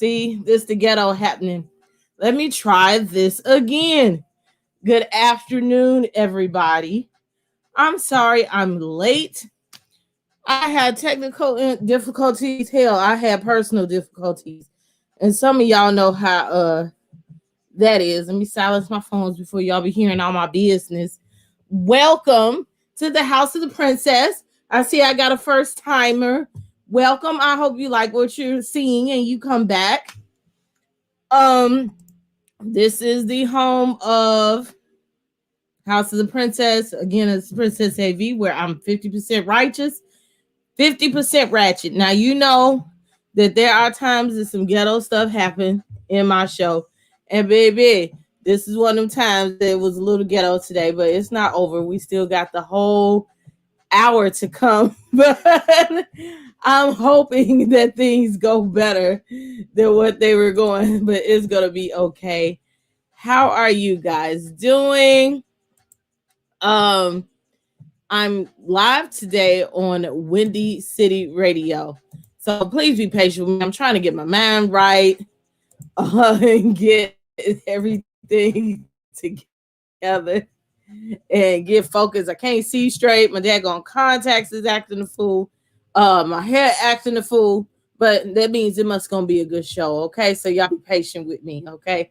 See, this the ghetto happening. Let me try this again. Good afternoon, everybody. I'm sorry I'm late. I had technical difficulties. Hell, I had personal difficulties. And some of y'all know how that is. Let me silence my phones before y'all be hearing all my business. Welcome to the House of the Princess. I see I got a first timer. Welcome. I hope you like what you're seeing and you come back. This is the home of House of the Princess. Again, it's Princess A.V, where I'm 50% righteous, 50% ratchet. Now, you know that there are times that some ghetto stuff happen in my show. And baby, this is one of them times that it was a little ghetto today, but it's not over. We still got the whole hour to come. But I'm hoping that things go better than what they were going, but it's going to be okay. How are you guys doing? I'm live today on Windy City Radio. So please be patient with me. I'm trying to get my mind right and get everything together and get focused. I can't see straight. My daggone contacts is acting a fool. My hair acting a fool. But that means it must gonna be a good show. Okay, so y'all be patient with me. Okay.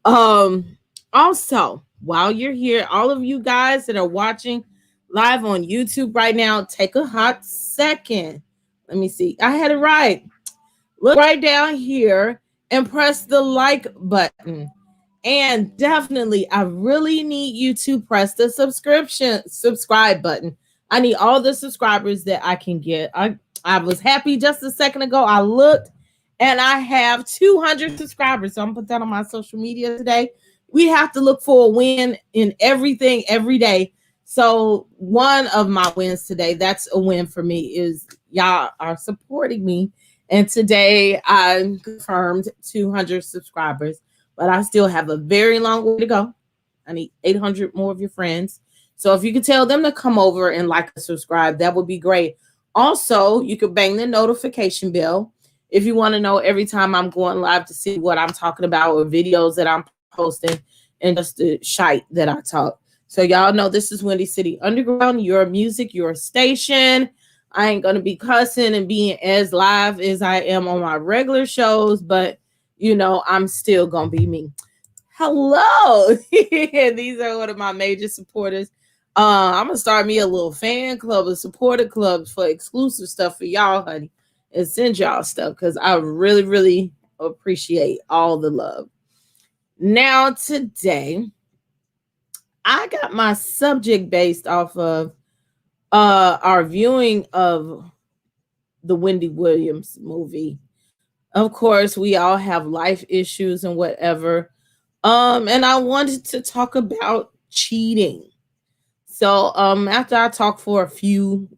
Also, while you're here, all of you guys that are watching live on YouTube right now, take a hot second. Let me see. I had it right. Look right down here and press the like button. And definitely, I really need you to press the subscribe button. I need all the subscribers that I can get. I was happy just a second ago. I looked and I have 200 subscribers. So I'm gonna put that on my social media today. We have to look for a win in everything every day. So one of my wins today, that's a win for me, is y'all are supporting me. And today I confirmed 200 subscribers, but I still have a very long way to go. I need 800 more of your friends. So if you could tell them to come over and like and subscribe, that would be great. Also, you could bang the notification bell if you want to know every time I'm going live to see what I'm talking about or videos that I'm posting and just the shite that I talk. So y'all know this is Windy City Underground, your music, your station. I ain't going to be cussing and being as live as I am on my regular shows, but you know, I'm still going to be me. Hello. These are one of my major supporters. I'm going to start me a little fan club, a supporter club for exclusive stuff for y'all, honey, and send y'all stuff because I really, really appreciate all the love. Now, today, I got my subject based off of our viewing of the Wendy Williams movie. Of course, we all have life issues and whatever. And I wanted to talk about cheating. So after I talk for a few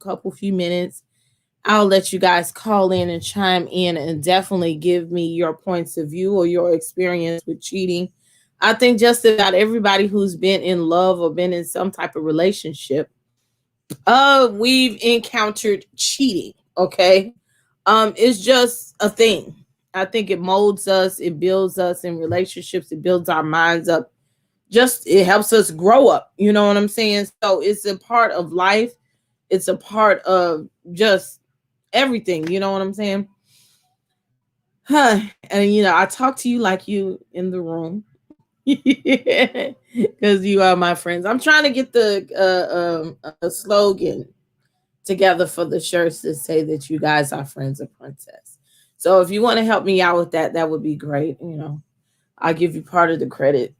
minutes, I'll let you guys call in and chime in and definitely give me your points of view or your experience with cheating. I think just about everybody who's been in love or been in some type of relationship, we've encountered cheating. Okay. It's just a thing. I think it molds us, it builds us in relationships, it builds our minds up. Just it helps us grow up. You know what I'm saying? So it's a part of life. It's a part of just everything. You know what I'm saying? And you know, I talk to you like you in the room. Because you are my friends. I'm trying to get the slogan together for the shirts that say that you guys are friends of Princess. So if you want to help me out with that, that would be great. You know, I'll give you part of the credit.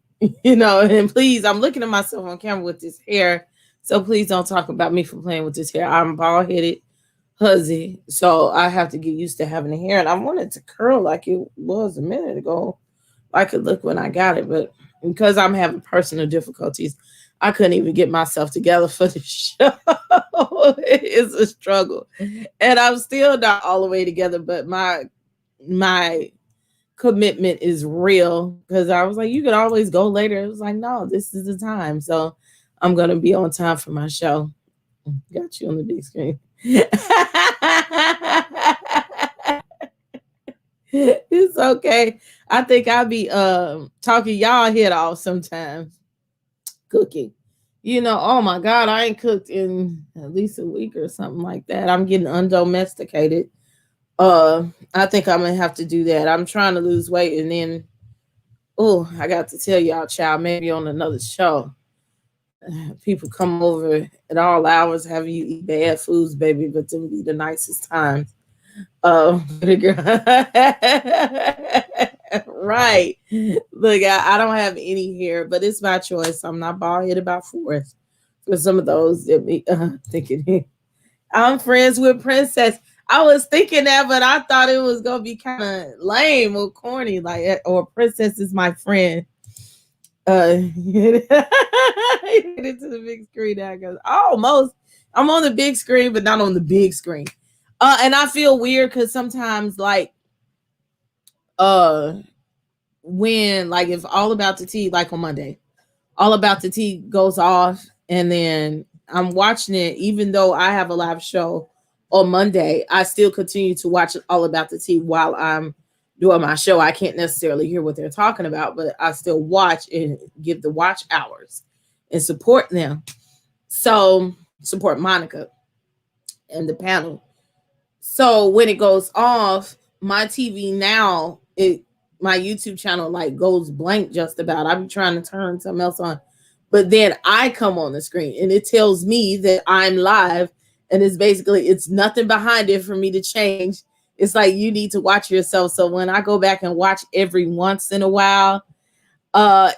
You know, and please, I'm looking at myself on camera with this hair. So please don't talk about me for playing with this hair. I'm bald-headed, huzzy. So I have to get used to having the hair. And I wanted to curl like it was a minute ago. I could look when I got it, but because I'm having personal difficulties, I couldn't even get myself together for the show. It's a struggle. And I'm still not all the way together, but my commitment is real because I was like, you could always go later. It was like, no, this is the time. So I'm going to be on time for my show. Got you on the big screen. It's okay. I think I'll be talking y'all head off sometimes. Cooking. Oh my God, I ain't cooked in at least a week or something like that. I'm getting undomesticated. I think I'm gonna have to do that. I'm trying to lose weight, and then I got to tell y'all, child, maybe on another show. People come over at all hours having you eat bad foods, baby, but them be the nicest times. Right. Look, I don't have any here, but it's my choice. I'm not bald headed about force. For some of those that be thinking I'm friends with Princess. I was thinking that, but I thought it was gonna be kind of lame or corny, like, or Princess is my friend. Hit it to the big screen now because almost I'm on the big screen, but not on the big screen. And I feel weird because sometimes, like, when, like, if All About the Tea, like on Monday, All About the Tea goes off, and then I'm watching it, even though I have a live show on Monday, I still continue to watch All About the Tea while I'm doing my show. I can't necessarily hear what they're talking about, but I still watch and give the watch hours and support them. So support Monica and the panel. So when it goes off, my TV now, my YouTube channel like goes blank just about. I'm trying to turn something else on, but then I come on the screen and it tells me that I'm live, and it's nothing behind it for me to change. It's like you need to watch yourself. So when I go back and watch every once in a while,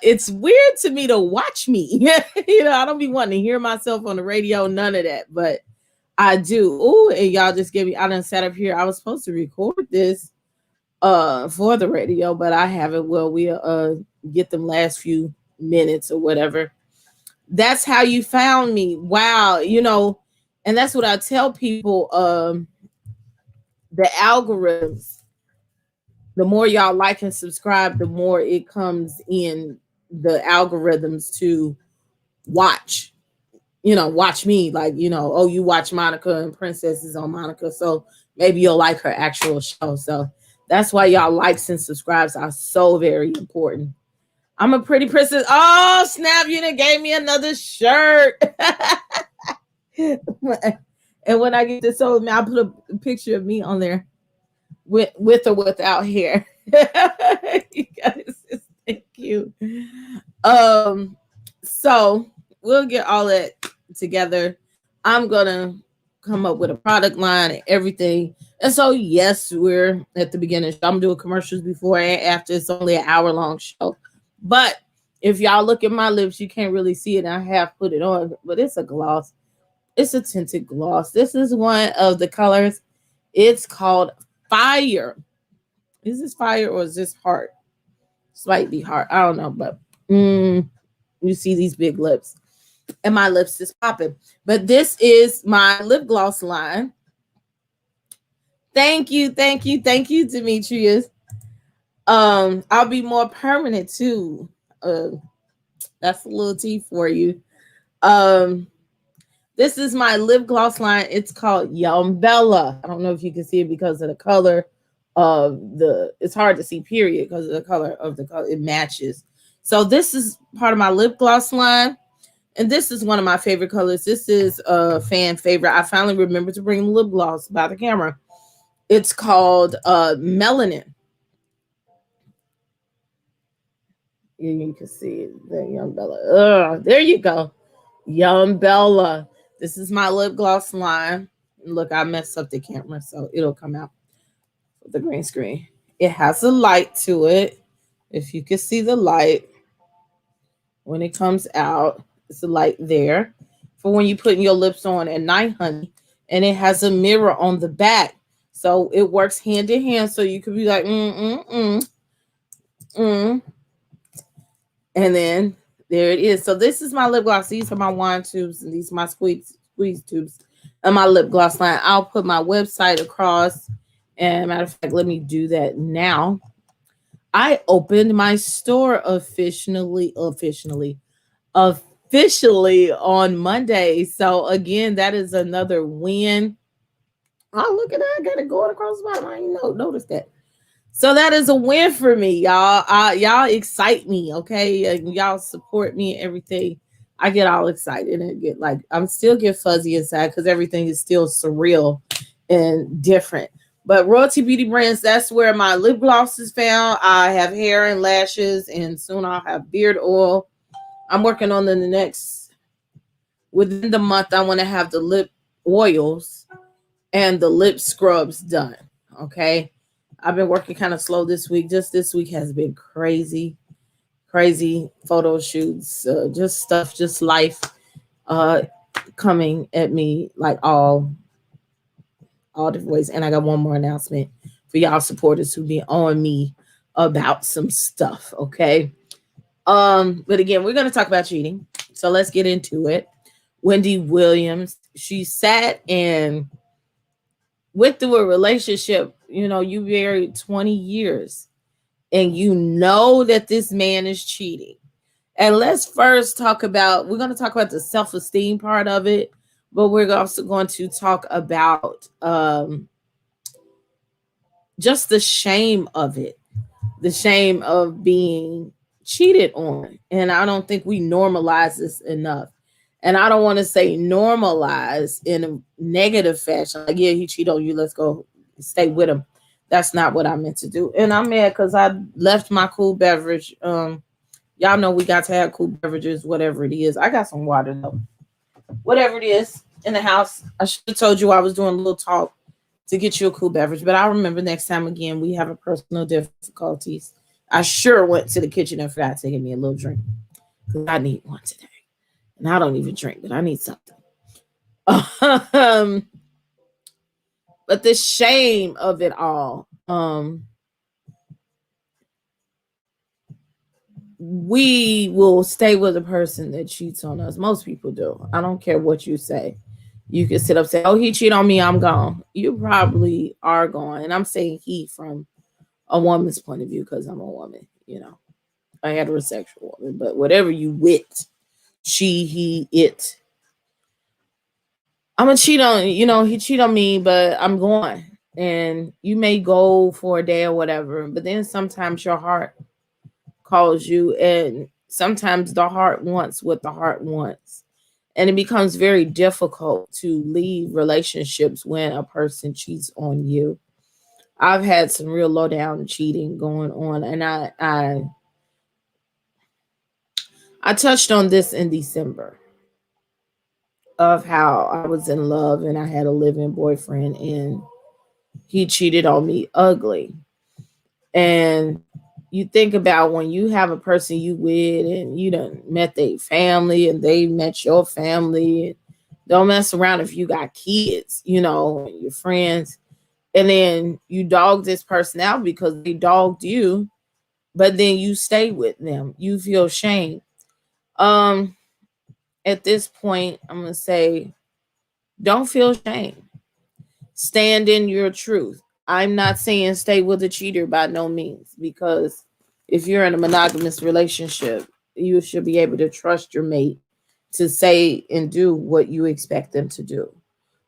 it's weird to me to watch me. I don't be wanting to hear myself on the radio, none of that, but I do. Oh, and y'all just gave me, I done sat up here. I was supposed to record this for the radio, but I haven't. Well, we'll get them last few minutes or whatever. That's how you found me. Wow, and that's what I tell people. The algorithms, the more y'all like and subscribe, the more it comes in the algorithms to watch. Watch me, like, oh, you watch Monica and Princess is on Monica, so maybe you'll like her actual show. So that's why y'all likes and subscribes are so very important. I'm a pretty princess. Oh, snap, you done gave me another shirt. And when I get this over, I'll put a picture of me on there with or without hair. You guys, thank you. So we'll get all that together. I'm gonna come up with a product line and everything. And so, yes, we're at the beginning. I'm doing commercials before and after. It's only an hour-long show. But if y'all look at my lips, you can't really see it. I have put it on, but it's a gloss. It's a tinted gloss. This is one of the colors. It's called Fire. Is this fire or is this heart? Slightly heart. I don't know, but you see these big lips. And my lips is popping. But this is my lip gloss line. Thank you, Demetrius. I'll be more permanent too. That's a little tea for you. This is my lip gloss line. It's called Young Bella. I don't know if you can see it because of the color of it's hard to see, period, because of the color of the color. It matches. So this is part of my lip gloss line. And this is one of my favorite colors. This is a fan favorite. I finally remembered to bring lip gloss by the camera. It's called Melanin. You can see it. The Young Bella. There you go. Young Bella. This is my lip gloss line. Look, I messed up the camera, so it'll come out with the green screen. It has a light to it. If you can see the light when it comes out, it's a light there for when you put your lips on at night, honey. And it has a mirror on the back, so it works hand in hand. So you could be like, and then there it is. So this is my lip gloss. These are my wine tubes, and these are my squeeze tubes and my lip gloss line. I'll put my website across. And matter of fact, let me do that now. I opened my store officially on Monday. So again, that is another win. Oh, look at that. I got it going across the bottom. I didn't notice that. So that is a win for me, y'all. Y'all excite me, okay? And y'all support me and everything. I get all excited and get like I'm still get fuzzy inside because everything is still surreal and different. But Royalty Beauty Brands, that's where my lip gloss is found. I have hair and lashes, and soon I'll have beard oil. I'm working on the next within the month. I want to have the lip oils and the lip scrubs done. Okay. I've been working kind of slow this week. Just this week has been crazy, crazy photo shoots, just stuff, just life uh coming at me like all different ways. And I got one more announcement for y'all supporters who be on me about some stuff. Okay. But again, we're gonna talk about cheating. So let's get into it. Wendy Williams, she sat and went through a relationship, you know, you married 20 years and you know that this man is cheating. And let's first talk about, we're going to talk about the self-esteem part of it, but we're also going to talk about just the shame of it, the shame of being cheated on. And I don't think we normalize this enough. And I don't want to say normalize in a negative fashion. Like, yeah, he cheated on you. Let's go stay with him. That's not what I meant to do. And I'm mad because I left my cool beverage. Y'all know we got to have cool beverages, whatever it is. I got some water though. Whatever it is in the house. I should have told you I was doing a little talk to get you a cool beverage. But I remember next time again we have a personal difficulties. I sure went to the kitchen and forgot to get me a little drink. Because I need one today. And I don't even drink, but I need something. But the shame of it all. We will stay with a person that cheats on us. Most people do. I don't care what you say. You can sit up and say, oh, he cheated on me, I'm gone. You probably are gone. And I'm saying he from a woman's point of view because I'm a woman, you know, a heterosexual woman. But whatever you with, she, he, it. I'm gonna cheat on, you know, he cheat on me, but I'm going. And you may go for a day or whatever, but then sometimes your heart calls you, and sometimes the heart wants what the heart wants. And it becomes very difficult to leave relationships when a person cheats on you. I've had some real low down cheating going on, and I touched on this in December of how I was in love and I had a living boyfriend and he cheated on me ugly. And you think about when you have a person you with and you done met their family and they met your family. Don't mess around if you got kids, you know, and your friends. And then you dog this person out because they dogged you, but then you stay with them. You feel shame. At this point, I'm gonna say, don't feel shame. Stand in your truth. I'm not saying stay with a cheater by no means, because if you're in a monogamous relationship, you should be able to trust your mate to say and do what you expect them to do.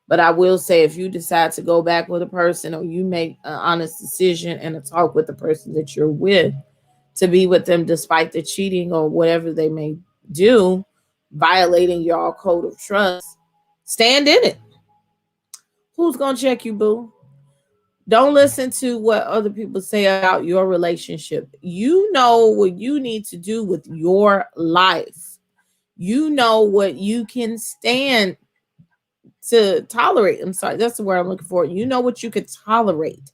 But I will say, if you decide to go back with a person or you make an honest decision and a talk with the person that you're with to be with them despite the cheating or whatever they may do, violating your code of trust, stand in it. Who's going to check you, boo? Don't listen to what other people say about your relationship. You know what you need to do with your life. You know what you can stand to tolerate. I'm sorry, that's the word I'm looking for. You know what you could tolerate.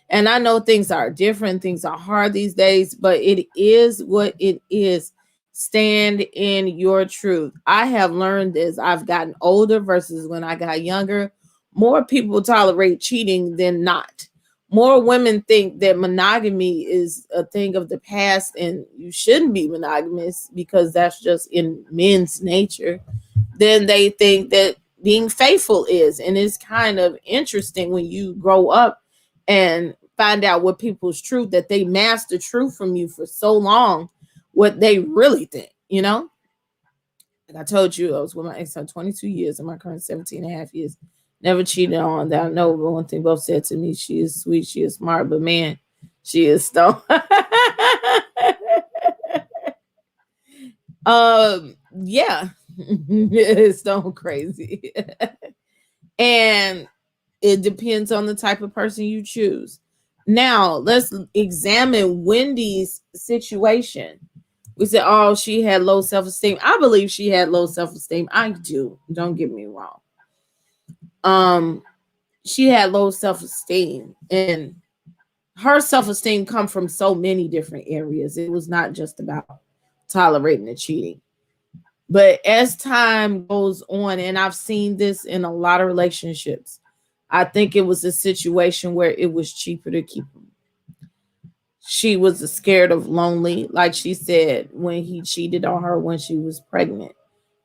And I know things are different, things are hard these days, but it is what it is. Stand in your truth. I have learned this. I've gotten older versus when I got younger. More people tolerate cheating than not. More women think that monogamy is a thing of the past and you shouldn't be monogamous because that's just in men's nature. Then they think that being faithful is. And it's kind of interesting when you grow up and find out what people's truth, that they master truth from you for so long, what they really think, you know? Like I told you, I was with my ex for 22 years and my current 17 and a half years. Never cheated on that. I know, but one thing both said to me, she is sweet, she is smart, but man, She is stone. Yeah. It's stone crazy. And it depends on the type of person you choose. Now, let's examine Wendy's situation. We said, oh, she had low self-esteem. I believe she had low self-esteem. I do. Don't get me wrong. She had low self-esteem, and her self-esteem come from so many different areas. It was not just about tolerating the cheating. But as time goes on, and I've seen this in a lot of relationships, I think it was a situation where it was cheaper to keep him. She was scared of lonely, like she said, when he cheated on her when she was pregnant.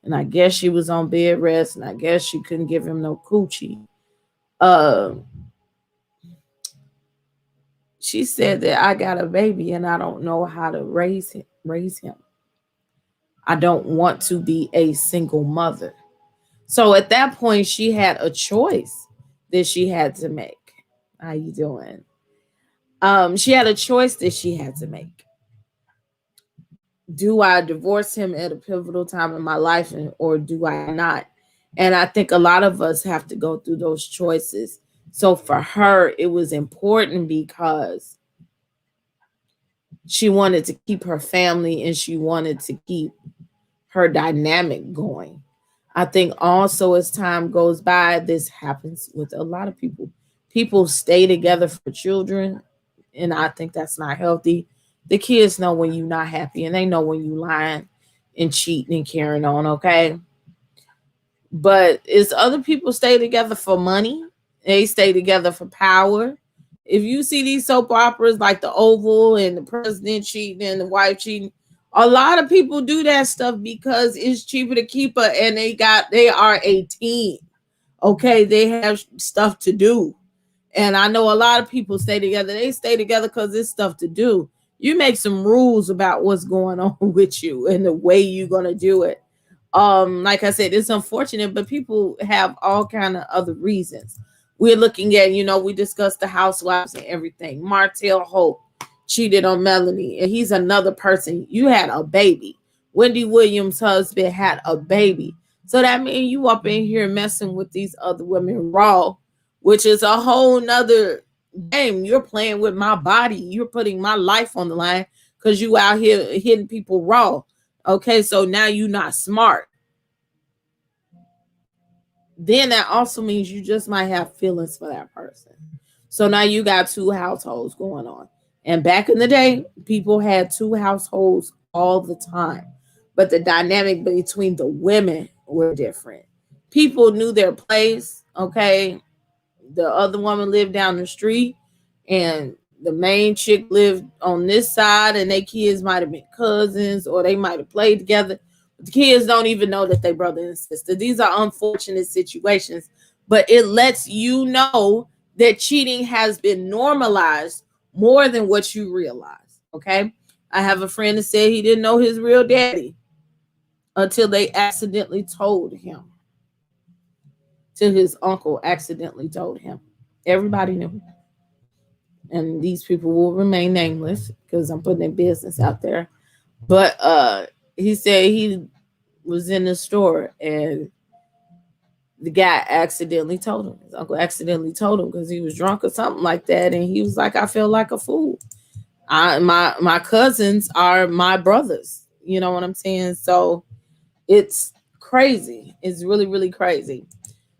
And I guess she was on bed rest, and I guess she couldn't give him no coochie. She said that I got a baby and I don't know how to raise him. I don't want to be a single mother. So at that point, she had a choice that she had to make. How you doing? She had a choice that she had to make. Do I divorce him at a pivotal time in my life, or do I not? And I think a lot of us have to go through those choices. So for her, it was important because she wanted to keep her family and she wanted to keep her dynamic going. I think also as time goes by, this happens with a lot of people. People stay together for children, and I think that's not healthy. The kids know when you're not happy, and they know when you lying and cheating and carrying on, okay? But it's other people stay together for money. They stay together for power. If you see these soap operas like The Oval and the president cheating and the wife cheating, a lot of people do that stuff because it's cheaper to keep her, and they are a team. Okay, they have stuff to do. And I know a lot of people stay together. They stay together because there's stuff to do. You make some rules about what's going on with you and the way you're gonna do it. Like I said, it's unfortunate, but people have all kind of other reasons. We're looking at, we discussed the housewives and everything. Martell Hope cheated on Melanie, and he's another person. You had a baby. Wendy Williams' husband had a baby. So that means you up in here messing with these other women raw, which is a whole nother game. You're playing with my body. You're putting my life on the line because you out here hitting people raw. Okay, so now you're not smart. Then that also means you just might have feelings for that person. So now you got two households going on. And back in the day, people had two households all the time. But the dynamic between the women were different. People knew their place, okay? The other woman lived down the street, and the main chick lived on this side, and their kids might have been cousins or they might have played together. But the kids don't even know that they brother and sister. These are unfortunate situations, but it lets you know that cheating has been normalized more than what you realize. Okay. I have a friend that said he didn't know his real daddy until they accidentally told him. Till his uncle accidentally told him. Everybody knew. And these people will remain nameless because I'm putting their business out there. But he said he was in the store and the guy accidentally told him. His uncle accidentally told him because he was drunk or something like that. And he was like, I feel like a fool. My cousins are my brothers. You know what I'm saying? So it's crazy. It's really, really crazy.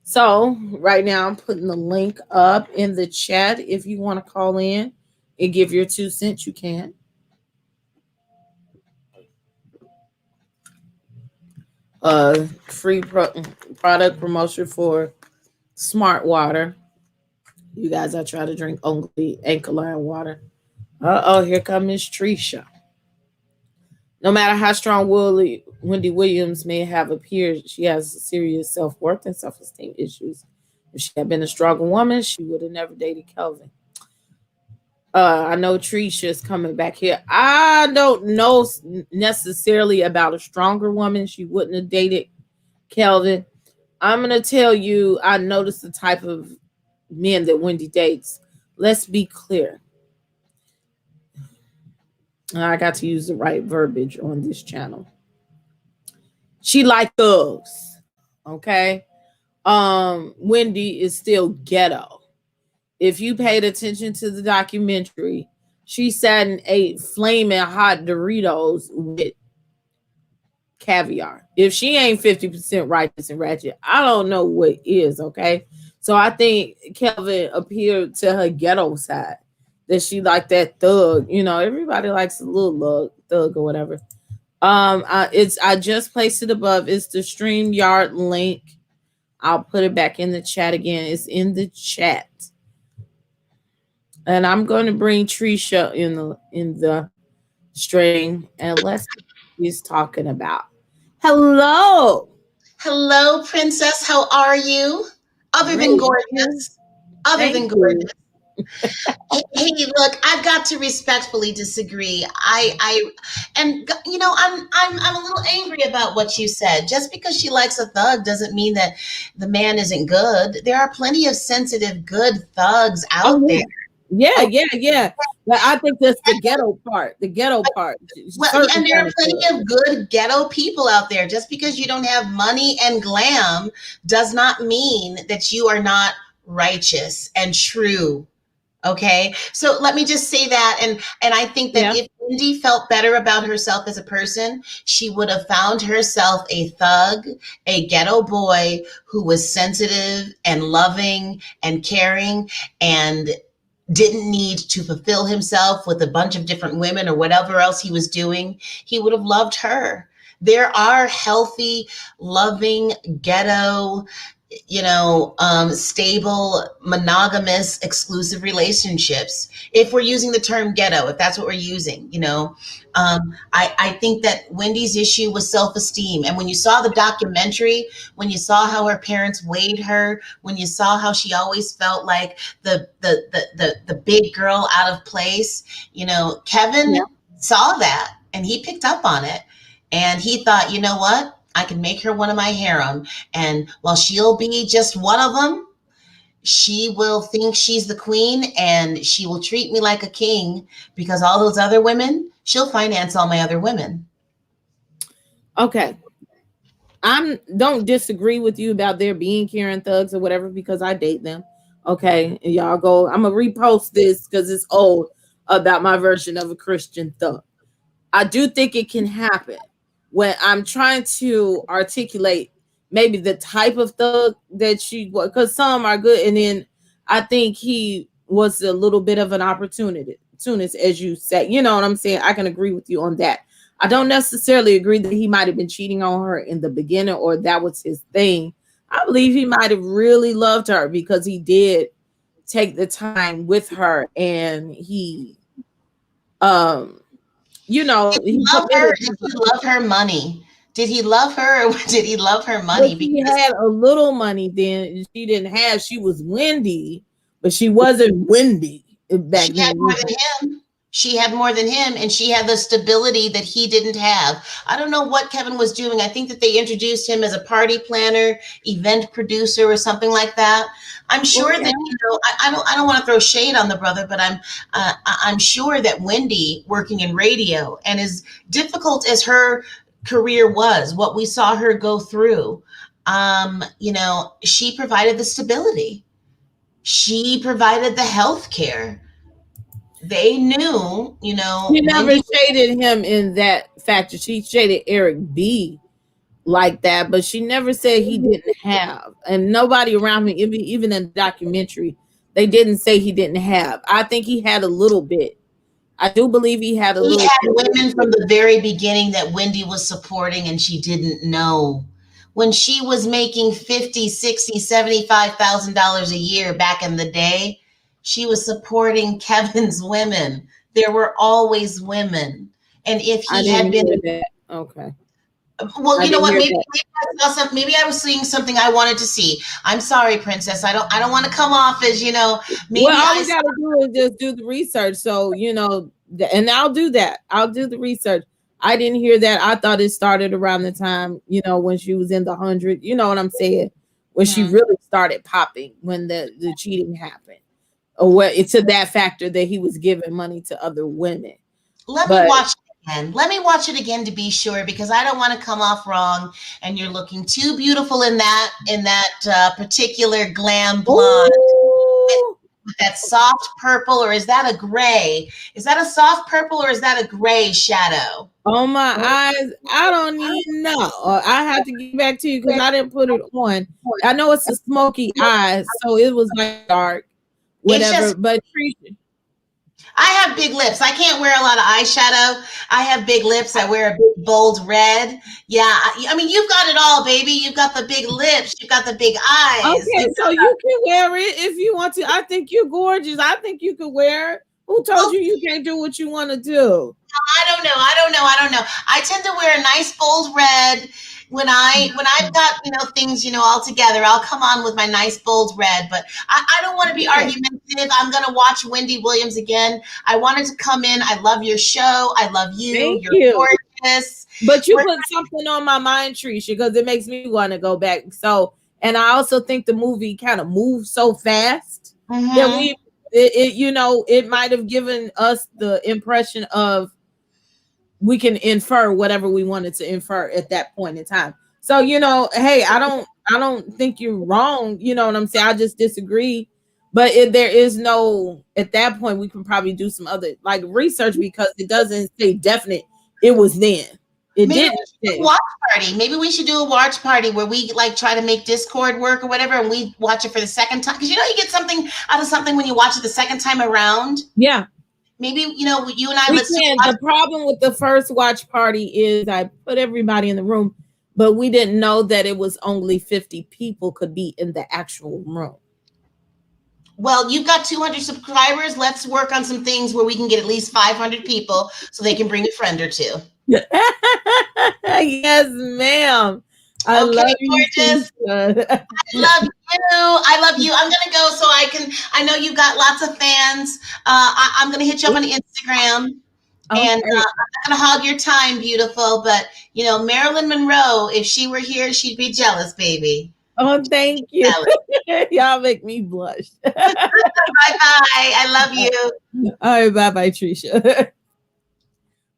So right now I'm putting the link up in the chat. If you want to call in and give your 2 cents, you can. Free product promotion for Smart Water. You guys, I try to drink only alkaline water. Here comes Miss Trisha. No matter how strong Wendy Williams may have appeared, she has serious self-worth and self-esteem issues. If she had been a stronger woman, she would have never dated Kelvin. I know Trisha's coming back here. I don't know necessarily about a stronger woman. She wouldn't have dated Kelvin. I'm going to tell you, I noticed the type of men that Wendy dates. Let's be clear. I got to use the right verbiage on this channel. She like thugs. Okay. Wendy is still ghetto. If you paid attention to the documentary, she sat and ate flaming hot Doritos with caviar. If she ain't 50% righteous and ratchet, I don't know what is, okay? So I think Kelvin appeared to her ghetto side. That she like that thug. You know, everybody likes a little thug or whatever. I just placed it above. It's the StreamYard link. I'll put it back in the chat again. It's in the chat. And I'm going to bring Trisha in the stream and let's see what he's talking about. Hello. Hello, Princess. How are you? Other than gorgeous. Other than gorgeous. Hey, look, I've got to respectfully disagree. And you know, I'm a little angry about what you said. Just because she likes a thug doesn't mean that the man isn't good. There are plenty of sensitive, good thugs out there. Yeah. But I think that's the ghetto part. The ghetto part. Well, and there are plenty of good ghetto people out there. Just because you don't have money and glam does not mean that you are not righteous and true. Okay, so let me just say that, and I think that if Wendy felt better about herself as a person, she would have found herself a thug, a ghetto boy who was sensitive and loving and caring and didn't need to fulfill himself with a bunch of different women or whatever else he was doing. He would have loved her. There are healthy, loving, ghetto, stable, monogamous, exclusive relationships. If we're using the term ghetto, if that's what we're using, I think that Wendy's issue was self-esteem. And when you saw the documentary, when you saw how her parents weighed her, when you saw how she always felt like the big girl out of place, Kevin saw that and he picked up on it. And he thought, you know what? I can make her one of my harem. And while she'll be just one of them, she will think she's the queen and she will treat me like a king because all those other women, she'll finance all my other women. Okay. I don't disagree with you about there being Karen thugs or whatever because I date them. Okay. And y'all go, I'm going to repost this because it's old about my version of a Christian thug. I do think it can happen. When I'm trying to articulate maybe the type of thug that she was, because some are good, and then I think he was a little bit of an opportunist, as you said. You know what I'm saying? I can agree with you on that. I don't necessarily agree that he might have been cheating on her in the beginning or that was his thing. I believe he might have really loved her because he did take the time with her and he did he love her? Did he love her money? Did he love her or did he love her money? But she had a little money then. She didn't have. She was Wendy, but she wasn't Wendy back then. She had more than him. She had more than him, and she had the stability that he didn't have. I don't know what Kevin was doing. I think that they introduced him as a party planner, event producer, or something like that. I'm sure that I don't want to throw shade on the brother, but I'm sure that Wendy working in radio, and as difficult as her career was, what we saw her go through, she provided the stability. She provided the health care. They knew, She never shaded him in that factor. She shaded Eric B like that, but she never said he didn't have. And nobody around him, even in the documentary, they didn't say he didn't have. I think he had a little bit. I do believe he had a little. He had women from the very beginning that Wendy was supporting and she didn't know. When she was making $50,000, $60,000, $75,000 a year back in the day, she was supporting Kevin's women. There were always women. And if he had been okay. Well, you know what? Maybe I was seeing something I wanted to see. I'm sorry, Princess. I don't want to come off as, maybe all we gotta do is just do the research. So, and I'll do that. I'll do the research. I didn't hear that. I thought it started around the time, when she was in the 100. You know what I'm saying? When she really started popping, when the cheating happened. Or what it's to that factor that he was giving money to other women. Let me But watch it again. Let me watch it again to be sure, because I don't want to come off wrong. And you're looking too beautiful in that particular glam blonde with, ooh, with that soft purple, or is that a gray? Is that a soft purple or is that a gray shadow? on my eyes, I don't even know. I have to get back to you because I didn't put it on. I know it's a smoky eye, so it was like dark, It's whatever. just But Trisha, I have big lips. I can't wear a lot of eyeshadow. I have big lips. I wear a big bold red. Yeah, I mean, you've got it all, baby. You've got the big lips. You've got the big eyes. okay, so you can wear it if you want to. I think you're gorgeous. I think you could wear it. Who told Well, you you can't do what you want to do? I don't know. I don't know. I don't know. I tend to wear a nice bold red when I've got things all together. I'll come on with my nice bold red, but I don't want to be Yeah, argumentative. I'm gonna watch Wendy Williams again. I wanted to come in. I love your show. I love you. thank You're you. gorgeous. But you We're, put something on my mind, Trisha, because it makes me want to go back. So, and I also think the movie kind of moves so fast that mhm. it might have given us the impression of we can infer whatever we wanted to infer at that point in time. So, hey, I don't think you're wrong. You know what I'm saying? I just disagree. But if there is no, at that point, we can probably do some other like research because it doesn't say definite. It was then. It Maybe we didn't should do a say. watch party. Maybe we should do a watch party where we like try to make Discord work or whatever, and we watch it for the second time. Because you get something out of something when you watch it the second time around. Yeah, Maybe you and I, we let's do can. a watch. The problem with the first watch party is I put everybody in the room, but we didn't know that it was only 50 people could be in the actual room. Well, you've got 200 subscribers. Let's work on some things where we can get at least 500 people so they can bring a friend or two. Yes, ma'am. I Okay, love you, gorgeous. Tisha. Love you. I love you. I'm gonna go so I know you've got lots of fans. I'm gonna hit you up on Instagram, and Okay. I'm not gonna hog your time, beautiful. But Marilyn Monroe, if she were here, she'd be jealous, baby. Oh, thank you. Jealous. Y'all make me blush. Bye bye. I love you. All right, bye bye, Trisha.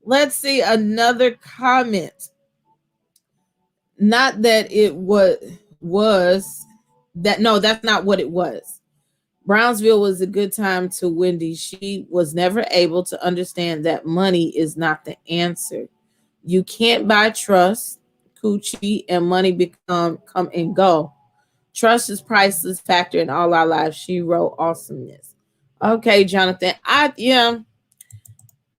Let's see another comment. Not that it was that no, that's not what it was. Brownsville was a good time to Wendy. She was never able to understand that money is not the answer. You can't buy trust, coochie, and money come and go. Trust is priceless factor in all our lives. She wrote awesomeness. Okay, Jonathan.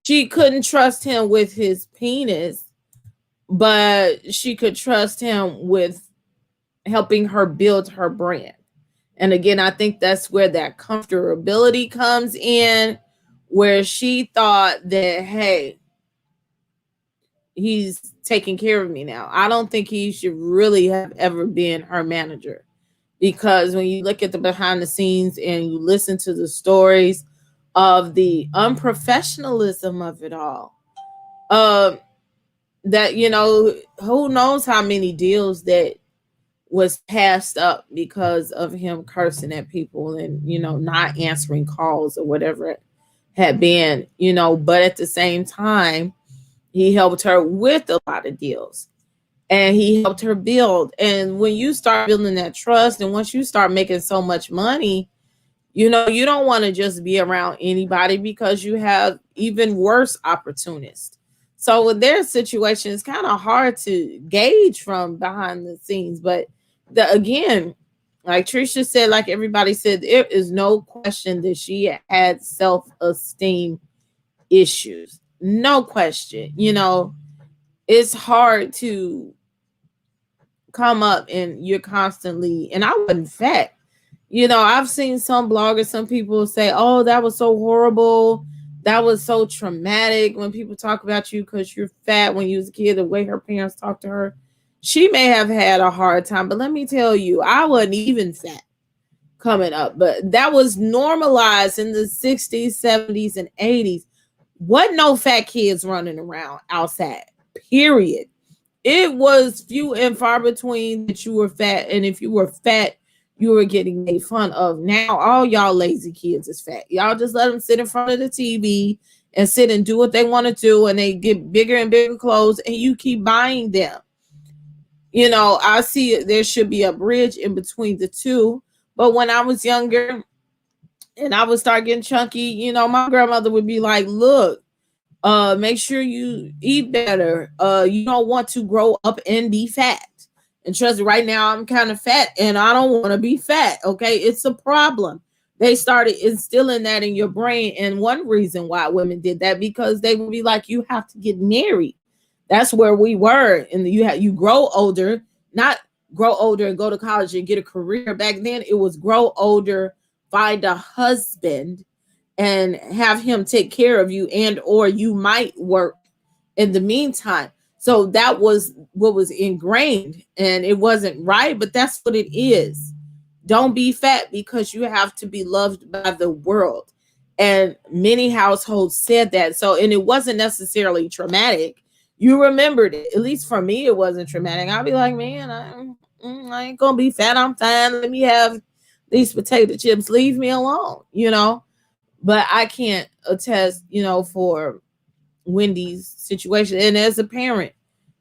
She couldn't trust him with his penis, but she could trust him with helping her build her brand. And again, I think that's where that comfortability comes in, where she thought that, hey, he's taking care of me now. I don't think he should really have ever been her manager, because when you look at the behind the scenes and you listen to the stories of the unprofessionalism of it all, uh, that who knows how many deals that was passed up because of him cursing at people and not answering calls or whatever it had been. But at the same time, he helped her with a lot of deals and he helped her build. And when you start building that trust, and once you start making so much money, you don't want to just be around anybody, because you have even worse opportunists. So with their situation, it's kind of hard to gauge from behind the scenes. But again, like Trisha said, like everybody said, there is no question that she had self-esteem issues. No question. It's hard to come up and you're constantly, and I wasn't fat. I've seen some bloggers, some people say, oh, that was so horrible. That was so traumatic when people talk about you because you're fat when you was a kid, the way her parents talked to her. She may have had a hard time, but let me tell you, I wasn't even fat coming up, but that was normalized in the 60s, 70s, and 80s. Wasn't no fat kids running around outside, period. It was few and far between that you were fat, and if you were fat, you were getting made fun of. Now all y'all lazy kids is fat. Y'all just let them sit in front of the TV and sit and do what they want to do, and they get bigger and bigger clothes, and you keep buying them. I see there should be a bridge in between the two. But when I was younger and I would start getting chunky, my grandmother would be like, look, make sure you eat better. You don't want to grow up and be fat. And trust me, right now I'm kind of fat and I don't want to be fat. Okay. It's a problem. They started instilling that in your brain. And one reason why women did that, because they would be like, you have to get married. That's where we were. And you grow older, not grow older and go to college and get a career. Back then it was grow older, find a husband, and have him take care of you, and or you might work in the meantime. So that was what was ingrained, and it wasn't right, but that's what it is. Don't be fat because you have to be loved by the world. And many households said that. So, and it wasn't necessarily traumatic. You remembered it. At least for me, it wasn't traumatic. I'll be like, man, I ain't gonna be fat. I'm fine. Let me have these potato chips. Leave me alone. But I can't attest, for Wendy's situation. And as a parent,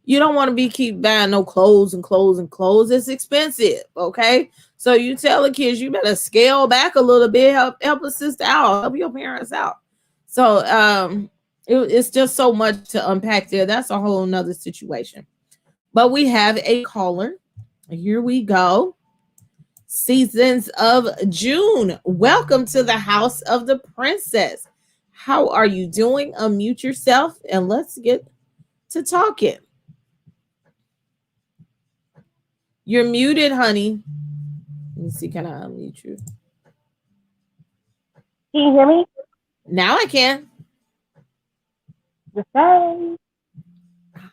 you don't want to be keep buying no clothes and clothes and clothes. It's expensive. Okay. So you tell the kids you better scale back a little bit, help a sister out, help your parents out. So it's just so much to unpack there. That's a whole nother situation. But we have a caller. Here we go. Seasons of June. Welcome to the House of the Princess. How are you doing? Unmute yourself and let's get to talking. You're muted, honey. Let me see. Can I unmute you? Can you hear me? Now I can. The same.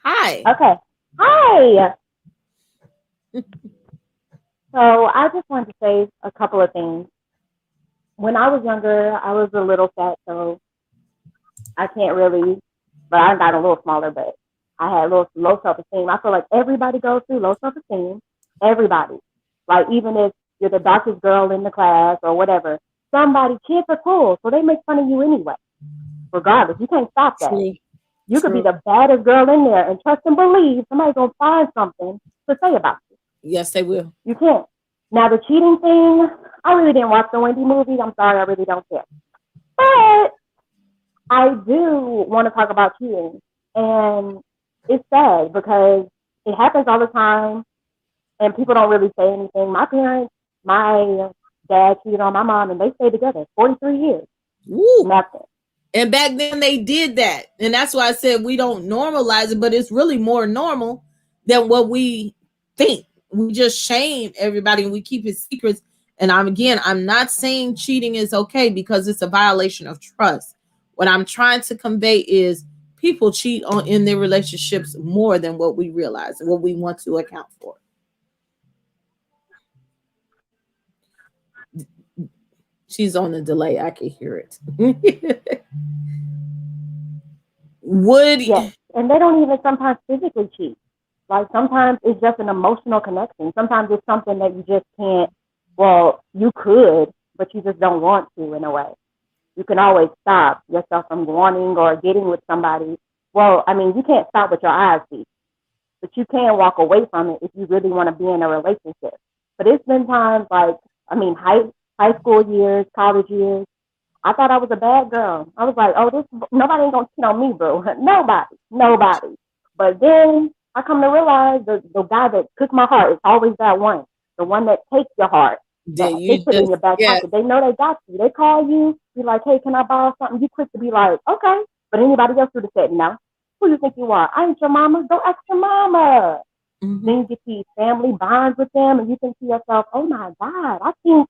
Hi. Okay. Hi. So I just wanted to say a couple of things. When I was younger, I was a little fat, so I can't really, but I got a little smaller, but I had low self-esteem. I feel like everybody goes through low self-esteem. Everybody. Like, even if you're the darkest girl in the class or whatever, kids are cool, so they make fun of you anyway. Regardless, you can't stop that. True. You could be the baddest girl in there, and trust and believe somebody's going to find something to say about you. Yes, they will. You can't. Now, the cheating thing, I really didn't watch the Wendy movie. I'm sorry, I really don't care. But I do want to talk about cheating. And it's sad because it happens all the time, and people don't really say anything. My dad cheated on my mom, and they stayed together 43 years. Woo. Nothing. And back then they did that. And that's why I said we don't normalize it, but it's really more normal than what we think. We just shame everybody and we keep it secrets. And I'm not saying cheating is okay because it's a violation of trust. What I'm trying to convey is people cheat in their relationships more than what we realize and what we want to account for. She's on a delay. I can hear it. Yes, and they don't even sometimes physically cheat. Like, sometimes it's just an emotional connection. Sometimes it's something that you just can't. Well, you could, but you just don't want to. In a way, you can always stop yourself from wanting or getting with somebody. Well, I mean, you can't stop what your eyes see, but you can walk away from it if you really want to be in a relationship. But it's been times like, high school years, college years. I thought I was a bad girl. I was like, oh, nobody ain't gonna cheat on me, bro. Nobody. But then I come to realize the guy that took my heart is always that one, the one that takes your heart. They put it in your back pocket. They know they got you. They call you, be like, hey, can I borrow something? You quick to be like, okay. But anybody else would have said no. Who you think you are? I ain't your mama. Go ask your mama. Mm-hmm. Then you get these family bonds with them, and you think to yourself, oh my God, I think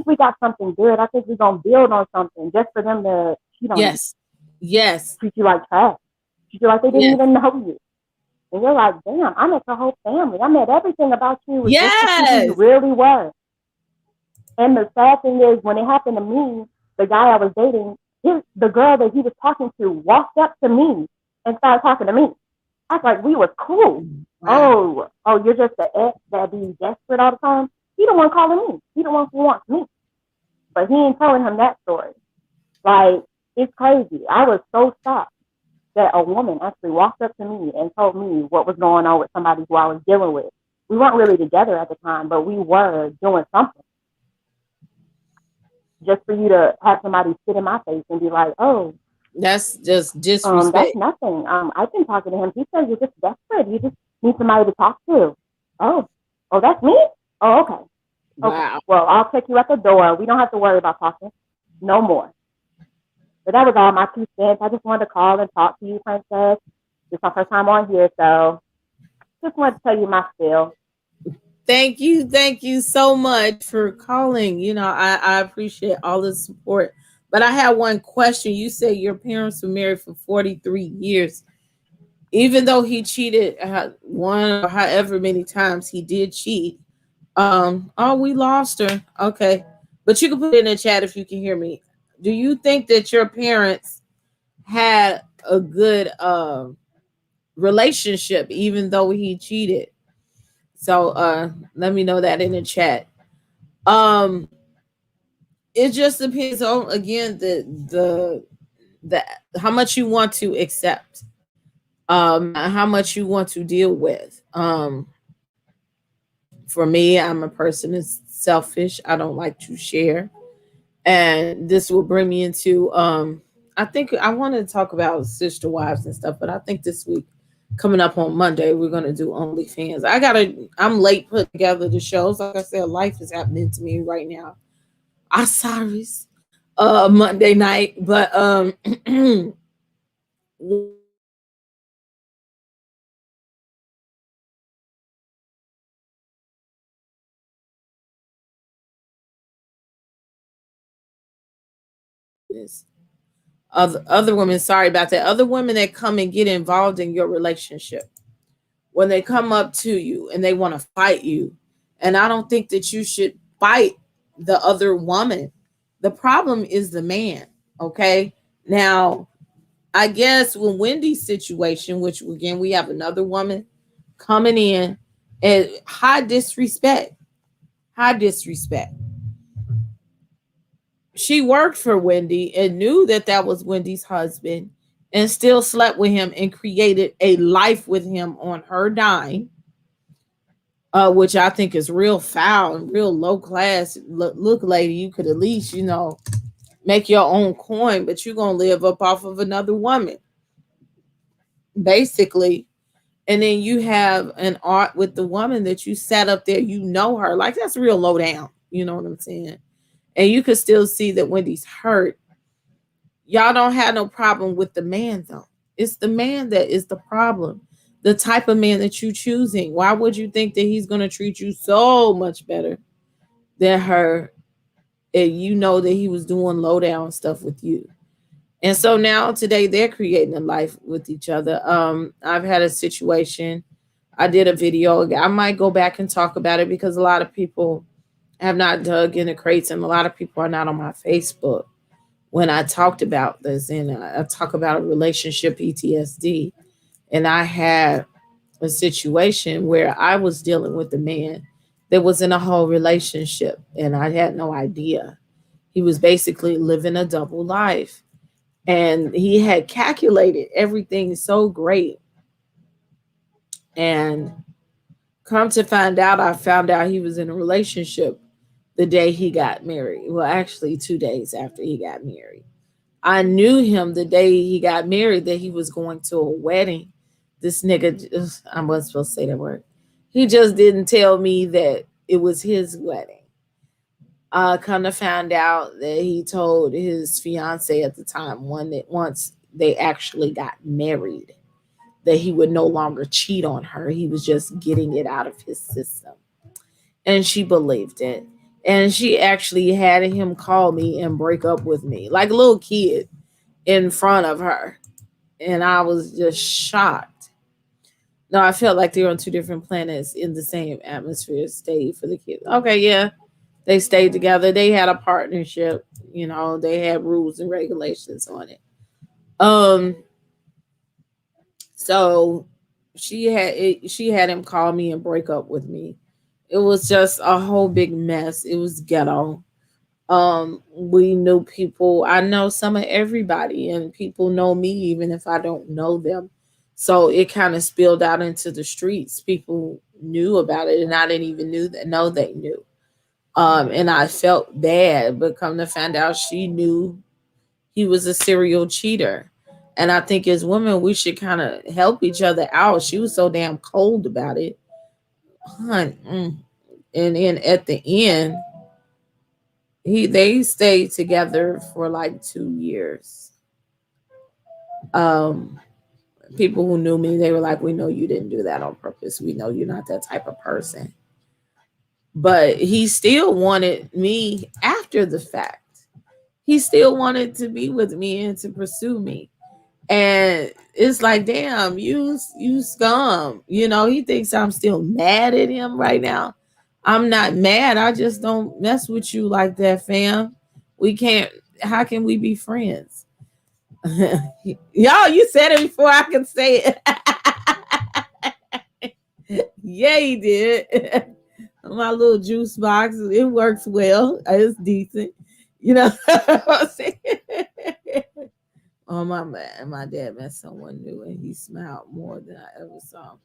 we got something good. I think we're going to build on something just for them to cheat on you. Yes. Treat you like trash. Treat you like they didn't even know you. And you're like, damn, I met your whole family. I met everything about you. Just to see who you really were. And the sad thing is, when it happened to me, the guy I was dating, the girl that he was talking to walked up to me and started talking to me. I was like, we was cool. Wow. Oh, you're just the ex that be desperate all the time? He the one calling me. He the one who wants me. But he ain't telling him that story. Like, It's crazy. I was so shocked that a woman actually walked up to me and told me what was going on with somebody who I was dealing with. We weren't really together at the time, but we were doing something. Just for you to have somebody sit in my face and be like, "Oh, That's just that's disrespect. nothing. I've been talking to him. He says you're just desperate. You just need somebody to talk to." Oh, oh, that's me. Oh, okay, okay. Wow. Well, I'll take you at the door. We don't have to worry about talking no more. But that was all my 2 cents. I just wanted to call and talk to you, Princess. It's my first time on here, so just wanted to tell you my spiel. Thank you. Thank you so much for calling. I appreciate all the support. But I have one question. You say your parents were married for 43 years. Even though he cheated one or however many times he did cheat. Oh, we lost her. Okay. But you can put it in the chat if you can hear me. Do you think that your parents had a good relationship even though he cheated? So let me know that in the chat. Um it just depends on, again, the how much you want to accept, how much you want to deal with. For me, I'm a person that's selfish. I don't like to share. And this will bring me into I think I want to talk about sister wives and stuff, but I think this week, coming up on Monday, we're gonna do OnlyFans. I'm late putting together the shows. Like I said, life is happening to me right now. I'm sorry. Monday night. But other women, sorry about that. Other women that come and get involved in your relationship, when they come up to you and they want to fight you. And I don't think that you should fight the other woman. The problem is the man. Okay. Now, I guess when Wendy's situation, which again, we have another woman coming in, and high disrespect. She worked for Wendy and knew that that was Wendy's husband and still slept with him and created a life with him on her dime, which I think is real foul and real low class. Look, lady, you could at least, make your own coin, but you're going to live up off of another woman, basically. And then you have an art with the woman that you sat up there, her. Like, that's real low down. You know what I'm saying? And you could still see that Wendy's hurt. Y'all don't have no problem with the man, though. It's the man that is the problem. The type of man that you choosing. Why would you think that he's going to treat you so much better than her? And you know that he was doing low down stuff with you. And so now today they're creating a life with each other. I've had a situation. I did a video. I might go back and talk about it because a lot of people have not dug in the crates and a lot of people are not on my Facebook when I talked about this. And I talk about a relationship PTSD. And I had a situation where I was dealing with a man that was in a whole relationship and I had no idea. He was basically living a double life and he had calculated everything so great. And come to find out, I found out he was in a relationship the day he got married. Well, actually, 2 days after he got married. I knew him the day he got married that he was going to a wedding. This nigga, I wasn't supposed to say that word. He just didn't tell me that it was his wedding. Come to find out that he told his fiance at the time, one that once they actually got married, that he would no longer cheat on her. He was just getting it out of his system. And she believed it. And she actually had him call me and break up with me like a little kid in front of her. And I was just shocked. No, I felt like they were on two different planets in the same atmosphere. Stayed for the kids. Okay, yeah. They stayed together. They had a partnership. They had rules and regulations on it. Um, so she had him call me and break up with me. It was just a whole big mess. It was ghetto. We knew people. I know some of everybody, and people know me even if I don't know them. So it kind of spilled out into the streets. People knew about it, and I didn't even know they knew. And I felt bad, but come to find out, she knew he was a serial cheater. And I think as women, we should kind of help each other out. She was so damn cold about it, hun. And then at the end, they stayed together for like 2 years. Um, People who knew me, they were like, "We know you didn't do that on purpose. We know you're not that type of person." But he still wanted me after the fact. He still wanted to be with me and to pursue me. And it's like, damn, you scum. He thinks I'm still mad at him right now. I'm not mad. I just don't mess with you like that, fam. We can't. How can we be friends? Y'all, you said it before I could say it. Yeah, he did. My little juice box, it works well. It's decent. You know what I'm saying? Oh my dad met someone new and he smiled more than I ever saw.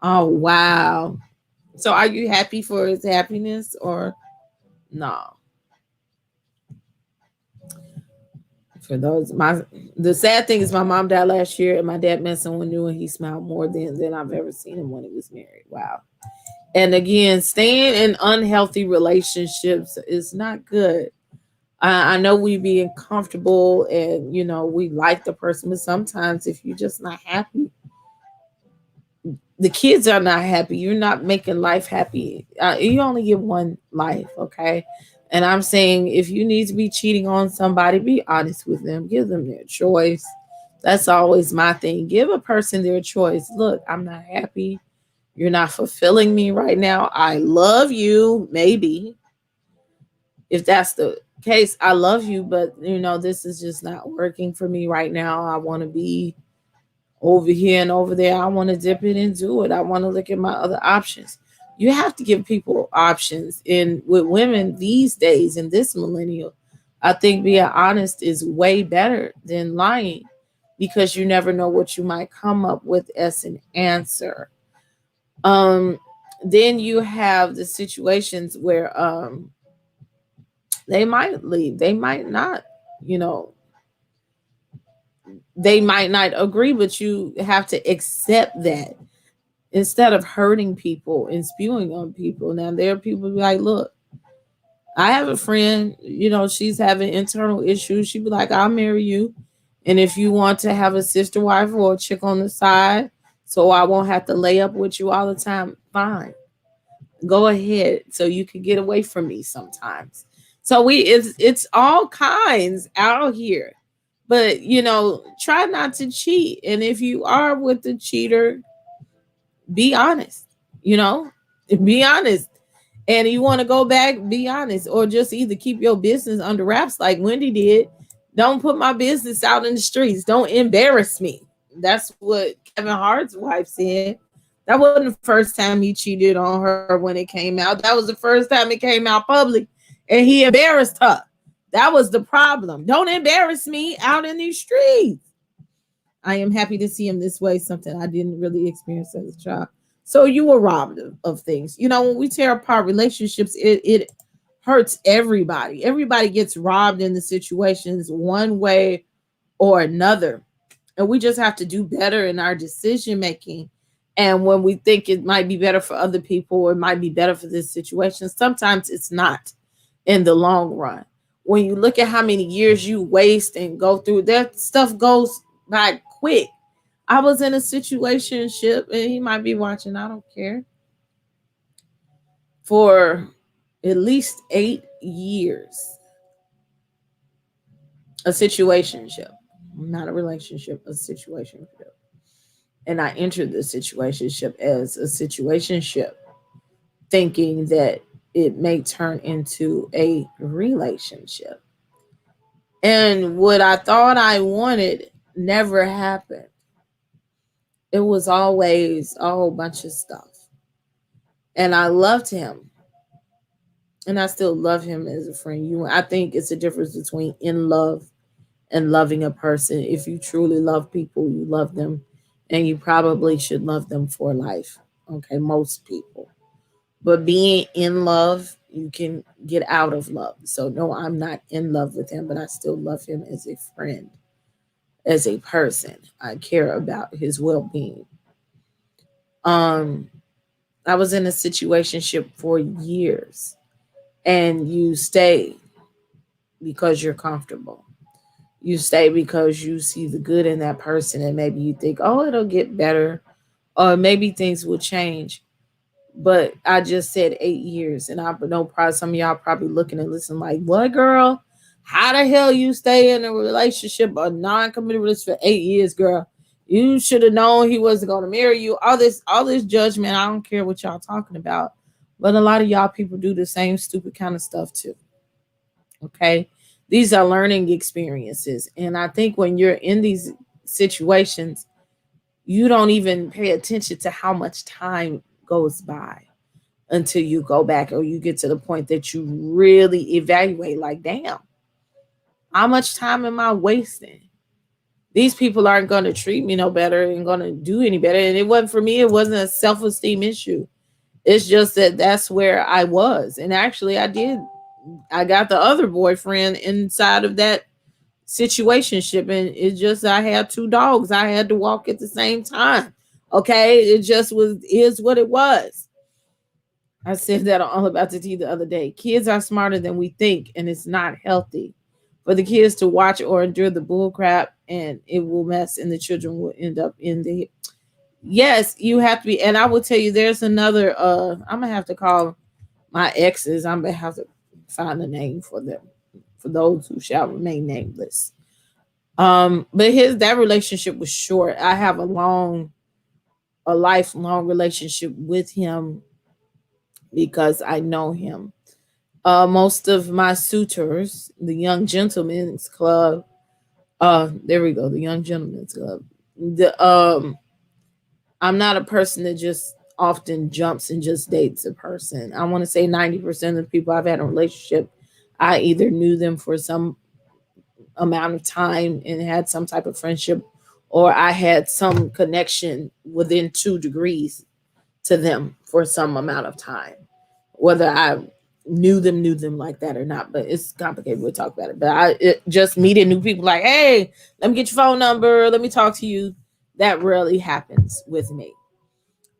Oh wow. So are you happy for his happiness or no? For those my The sad thing is my mom died last year and my dad met someone new and he smiled more than I've ever seen him when he was married. Wow. And again, staying in unhealthy relationships is not good. I know we being comfortable and we like the person, but sometimes if you're just not happy, the kids are not happy. You're not making life happy. You only get one life, okay? And I'm saying if you need to be cheating on somebody, be honest with them. Give them their choice. That's always my thing. Give a person their choice. Look, I'm not happy. You're not fulfilling me right now. I love you, maybe. If that's the case, I love you, but this is just not working for me right now. I want to be over here and over there. I want to dip it and do it. I want to look at my other options. You have to give people options. And with women these days in this millennial, I think being honest is way better than lying because you never know what you might come up with as an answer. Um, then you have the situations where they might leave, they might not, you know, they might not agree, but you have to accept that instead of hurting people and spewing on people. Now there are people who be like, look, I have a friend, she's having internal issues. She'd be like, I'll marry you. And if you want to have a sister wife or a chick on the side, so I won't have to lay up with you all the time, fine. Go ahead. So you can get away from me sometimes. So it's all kinds out here. But try not to cheat. And if you are with the cheater, be honest, you know, be honest. And you want to go back, be honest, or just either keep your business under wraps like Wendy did. Don't put my business out in the streets. Don't embarrass me. That's what Kevin Hart's wife said. That wasn't the first time he cheated on her when it came out. That was the first time it came out public and he embarrassed her. That was the problem. Don't embarrass me out in these streets. I am happy to see him this way, something I didn't really experience as a child. So you were robbed of things. When we tear apart relationships, it hurts everybody. Everybody gets robbed in the situations one way or another. And we just have to do better in our decision making. And when we think it might be better for other people or it might be better for this situation, sometimes it's not in the long run. When you look at how many years you waste and go through, that stuff goes by quick. I was in a situationship, and he might be watching, I don't care, for at least 8 years. A situationship, not a relationship, a situationship. And I entered the situationship as a situationship, thinking that it may turn into a relationship. And what I thought I wanted never happened. It was always a whole bunch of stuff. And I loved him. and I still love him as a friend. I think it's a difference between in love and loving a person. If you truly love people, you love them, and you probably should love them for life. Okay, most people. But being in love, you can get out of love. So no, I'm not in love with him, but I still love him as a friend, as a person. I care about his well-being. Um, I was in a situationship for years, and you stay because you're comfortable. You stay because you see the good in that person, and maybe you think, oh, it'll get better, or maybe things will change. But I just said 8 years, and I know probably some of y'all probably looking and listening like, what, girl? How the hell you stay in a relationship, a non-committed relationship for 8 years, girl? You should have known he wasn't going to marry you. All this judgment. I don't care what y'all talking about, but a lot of y'all people do the same stupid kind of stuff too. Okay, these are learning experiences, and I think when you're in these situations, you don't even pay attention to how much time goes by until you go back or you get to the point that you really evaluate like, damn, how much time am I wasting? These people aren't going to treat me no better and going to do any better. And it wasn't for me, it wasn't a self-esteem issue. It's just that that's where I was. And actually I got the other boyfriend inside of that situationship, and it's just I had two dogs I had to walk at the same time. Okay, it just was is what it was. I said that on All About the Tea the other day. Kids are smarter than we think, and it's not healthy for the kids to watch or endure the bull crap, and it will mess, and the children will end up in the. Yes, you have to be, and I will tell you, there's another. I'm gonna have to call my exes. I'm gonna have to find a name for them, for those who shall remain nameless. But his that relationship was short. I have a lifelong relationship with him because I know him. Most of my suitors, the Young Gentlemen's Club, there we go, the Young Gentlemen's Club. The I'm not a person that just often jumps and just dates a person. I want to say 90% of the people I've had a relationship, I either knew them for some amount of time and had some type of friendship, or I had some connection within 2 degrees to them for some amount of time, whether I knew them like that or not. But it's complicated. We'll talk about it. But just meeting new people like, hey, let me get your phone number. Let me talk to you. That rarely happens with me.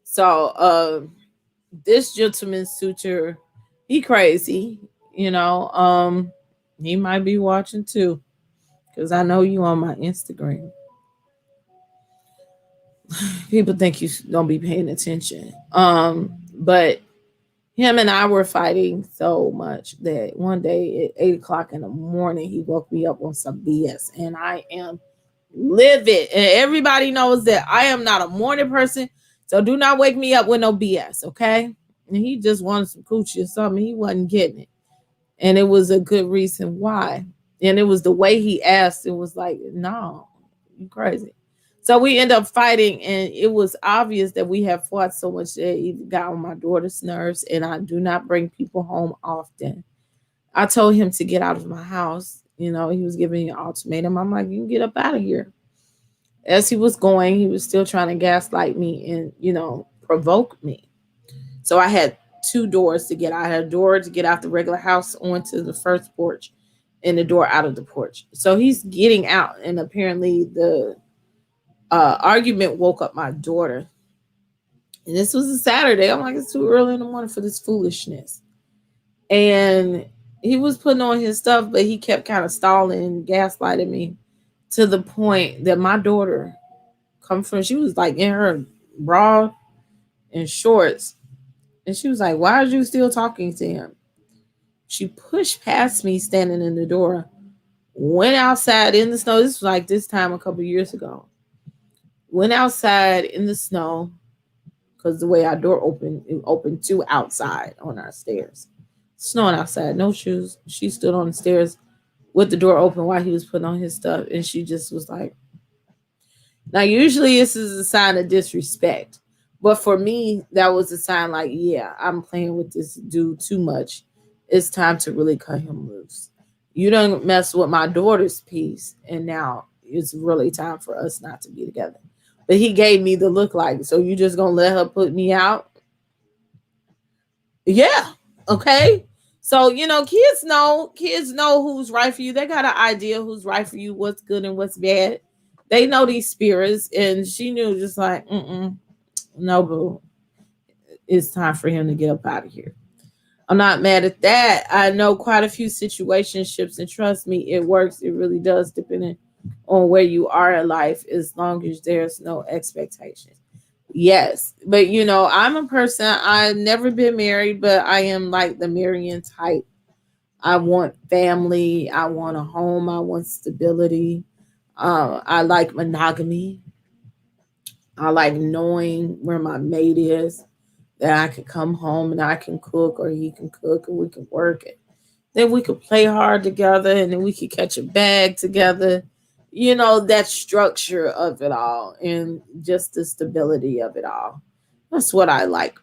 So this gentleman suitor, he crazy, you know. He might be watching too, because I know you on my Instagram. People think you don't be paying attention. But him and I were fighting so much that one day at 8 o'clock in the morning, he woke me up on some BS, and I am livid. And everybody knows that I am not a morning person, so do not wake me up with no BS, okay? And he just wanted some coochie or something. He wasn't getting it, and it was a good reason why. And it was the way he asked. It was like, no, you crazy. So we end up fighting, and it was obvious that we have fought so much that it got on my daughter's nerves. And I do not bring people home often. I told him to get out of my house. You know, he was giving me an ultimatum. I'm like, you can get up out of here. As he was going, he was still trying to gaslight me and, provoke me. So I had 2 doors to get out. I had a door to get out the regular house onto the first porch, and the door out of the porch. So he's getting out, and apparently the argument woke up my daughter. And this was a Saturday. I'm like, it's too early in the morning for this foolishness. And he was putting on his stuff, but he kept kind of stalling and gaslighting me to the point that my daughter she was like in her bra and shorts. And she was like, why are you still talking to him? She pushed past me standing in the door, went outside in the snow. This was like this time a couple years ago. Went outside in the snow, because the way our door opened, it opened to outside on our stairs. Snowing outside, no shoes. She stood on the stairs with the door open while he was putting on his stuff. And she just was like, now usually this is a sign of disrespect. But for me, that was a sign like, yeah, I'm playing with this dude too much. It's time to really cut him loose. You don't mess with my daughter's peace, and now it's really time for us not to be together. But he gave me the look like, so you just gonna let her put me out? Yeah. Okay. So, kids know who's right for you. They got an idea who's right for you, what's good and what's bad. They know these spirits, and she knew just like, no, boo, it's time for him to get up out of here. I'm not mad at that. I know quite a few situationships, and trust me, it works. It really does, depending on where you are in life, as long as there's no expectation. Yes, but I'm a person. I've never been married, but I am like the marrying type. I want family. I want a home. I want stability. I like monogamy. I like knowing where my mate is, that I can come home and I can cook, or he can cook, and we can work it. Then we could play hard together, and then we could catch a bag together. That structure of it all, and just the stability of it all. That's what I like.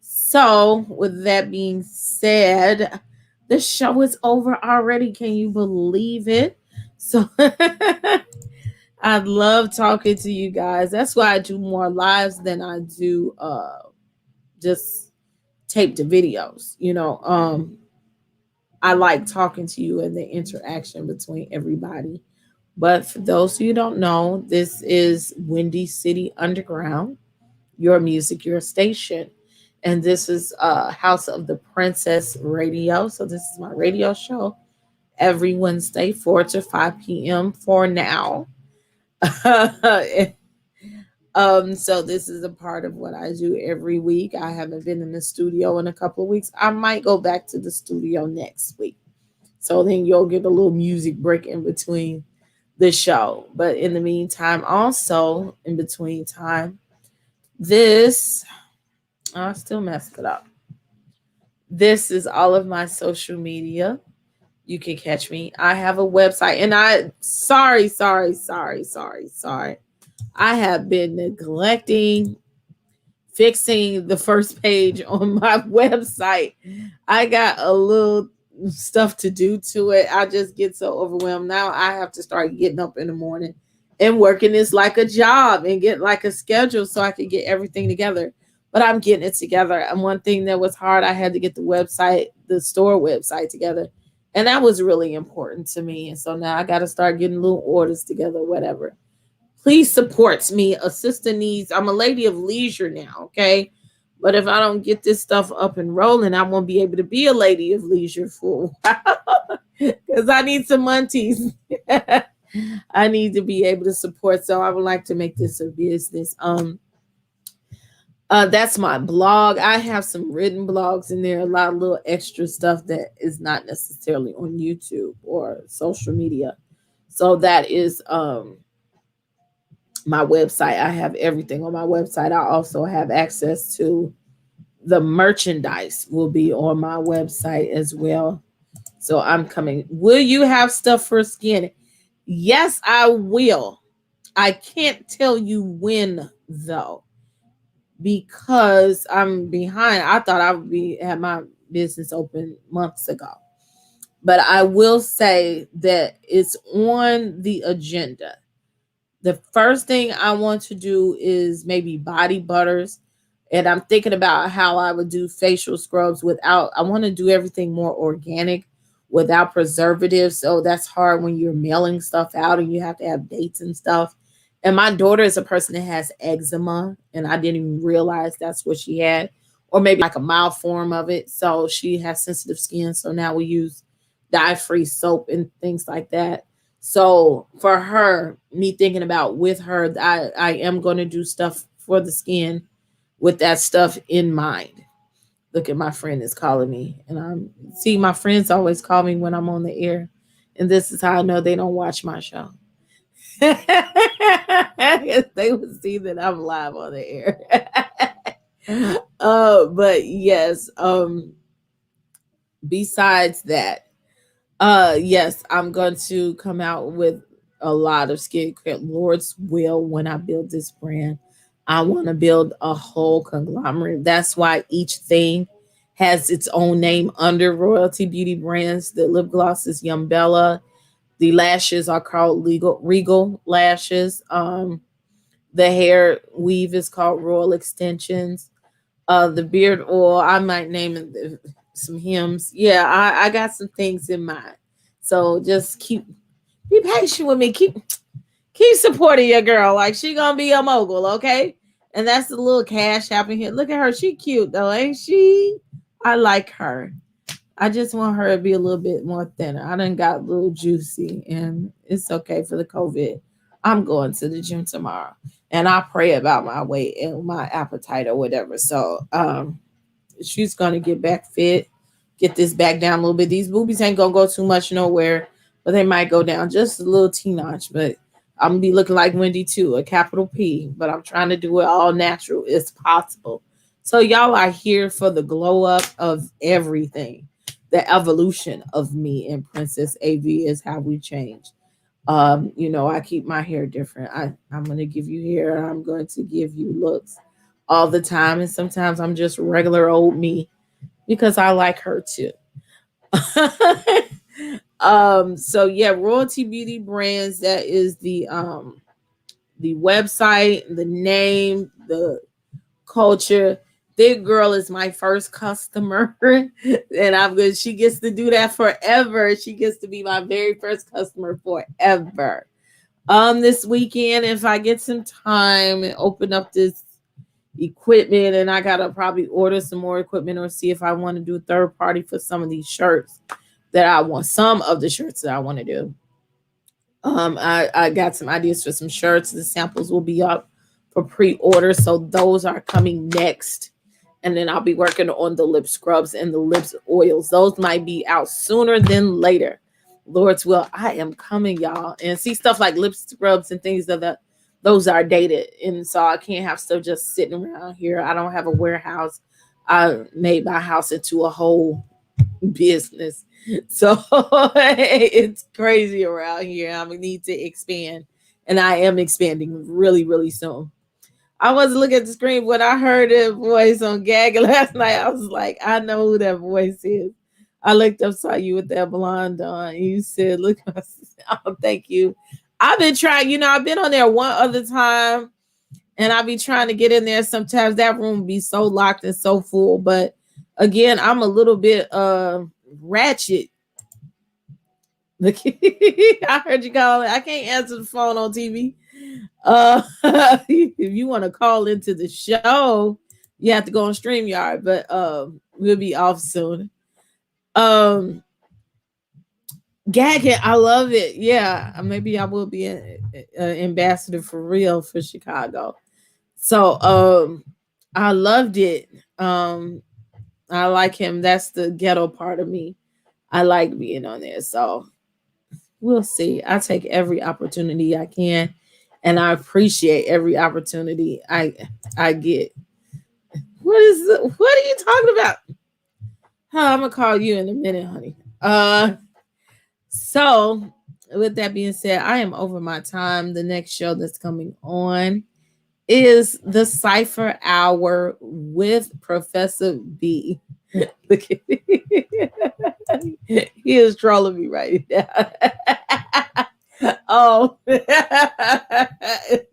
So, with that being said, the show is over already. Can you believe it? So, I love talking to you guys. That's why I do more lives than I do just taped videos. I like talking to you and the interaction between everybody. But for those who don't know, this is Windy City Underground, your music, your station. And this is House of the Princess Radio. So this is my radio show every Wednesday, 4 to 5 p.m. for now. So this is a part of what I do every week. I haven't been in the studio in a couple of weeks. I might go back to the studio next week. So then you'll get a little music break in between the show. But in the meantime, also in between time, I still messed it up. This is all of my social media. You can catch me. I have a website, and sorry. I have been neglecting fixing the first page on my website. I got a little stuff to do to it. I just get so overwhelmed. Now I have to start getting up in the morning and working this like a job and get like a schedule so I can get everything together. But I'm getting it together. And one thing that was hard, I had to get the store website together. And that was really important to me. And so now I got to start getting little orders together, whatever. Please support me. Assistant needs. I'm a lady of leisure now, okay? But if I don't get this stuff up and rolling, I won't be able to be a lady of leisure for a while because I need some monties. I need to be able to support. So I would like to make this a business. That's my blog. I have some written blogs in there, a lot of little extra stuff that is not necessarily on YouTube or social media. So that is my website. I have everything on my website. I also have access to the merchandise will be on my website as well. So I'm coming. Will you have stuff for skin? Yes, I will. I can't tell you when though, because I'm behind. I thought I would have my business open months ago. But I will say that it's on the agenda. The first thing I want to do is maybe body butters. And I'm thinking about how I would do facial scrubs I want to do everything more organic without preservatives. So that's hard when you're mailing stuff out and you have to have dates and stuff. And my daughter is a person that has eczema, and I didn't even realize that's what she had, or maybe like a mild form of it. So she has sensitive skin. So now we use dye-free soap and things like that. So for her, me thinking about with her, I am going to do stuff for the skin with that stuff in mind. Look at my friend is calling me, and my friends always call me when I'm on the air, and this is how I know they don't watch my show. They would see that I'm live on the air. But yes, besides that, yes, I'm going to come out with a lot of skincare. Lord's will, when I build this brand, I want to build a whole conglomerate. That's why each thing has its own name under Royalty Beauty Brands. The lip gloss is Young Bella. The lashes are called Regal Lashes. The hair weave is called Royal Extensions. The beard oil, I might name it some hymns. Yeah, I got some things in mind. So just be patient with me. Keep supporting your girl. Like she gonna be a mogul, okay? And that's the little cash happening here. Look at her. She cute though, ain't she? I like her. I just want her to be a little bit more thinner. I done got a little juicy and it's okay for the COVID. I'm going to the gym tomorrow and I pray about my weight and my appetite or whatever. So she's gonna get back fit, get this back down a little bit. These boobies ain't gonna go too much nowhere, but they might go down just a little notch. But I'm gonna be looking like Wendy too, a capital P. But I'm trying to do it all natural as possible. So y'all are here for the glow up of everything. The evolution of me and Princess AV is how we change. I keep my hair different. I'm gonna give you hair, I'm going to give you looks all the time. And sometimes I'm just regular old me because I like her too. So yeah, Royalty Beauty Brands, that is the website, the name, the culture. Big girl is my first customer, and I'm good. She gets to do that forever. She gets to be my very first customer forever. This weekend, if I get some time and open up this equipment, and I gotta probably order some more equipment or see if I want to do a third party for some of these shirts that I want. Some of the shirts that I want to do. I got some ideas for some shirts. The samples will be up for pre-order, so those are coming next. And then I'll be working on the lip scrubs and the lips oils. Those might be out sooner than later. Lord's will, I am coming, y'all. And see, stuff like lip scrubs and things of that, those are dated. And so I can't have stuff just sitting around here. I don't have a warehouse. I made my house into a whole business. So it's crazy around here. I'm gonna need to expand. And I am expanding really, really soon. I was looking at the screen when I heard that voice on Gag last night. I was like, I know who that voice is. I looked up, saw you with that blonde on. You said, look, oh, thank you. I've been trying, I've been on there one other time and I'll be trying to get in there. Sometimes that room be so locked and so full. But again, I'm a little bit ratchet. Look, I heard you call it. I can't answer the phone on TV. If you want to call into the show, you have to go on StreamYard, but we'll be off soon. Gagging, I love it. Yeah, maybe I will be an ambassador for real for Chicago. So I loved it. I like him. That's the ghetto part of me. I like being on there. So we'll see. I take every opportunity I can, and I appreciate every opportunity I get. What are you talking about? I'm gonna call you in a minute, honey. So with that being said, I am over my time. The next show that's coming on is the Cipher Hour with Professor B. Look at he is trolling me right now. Oh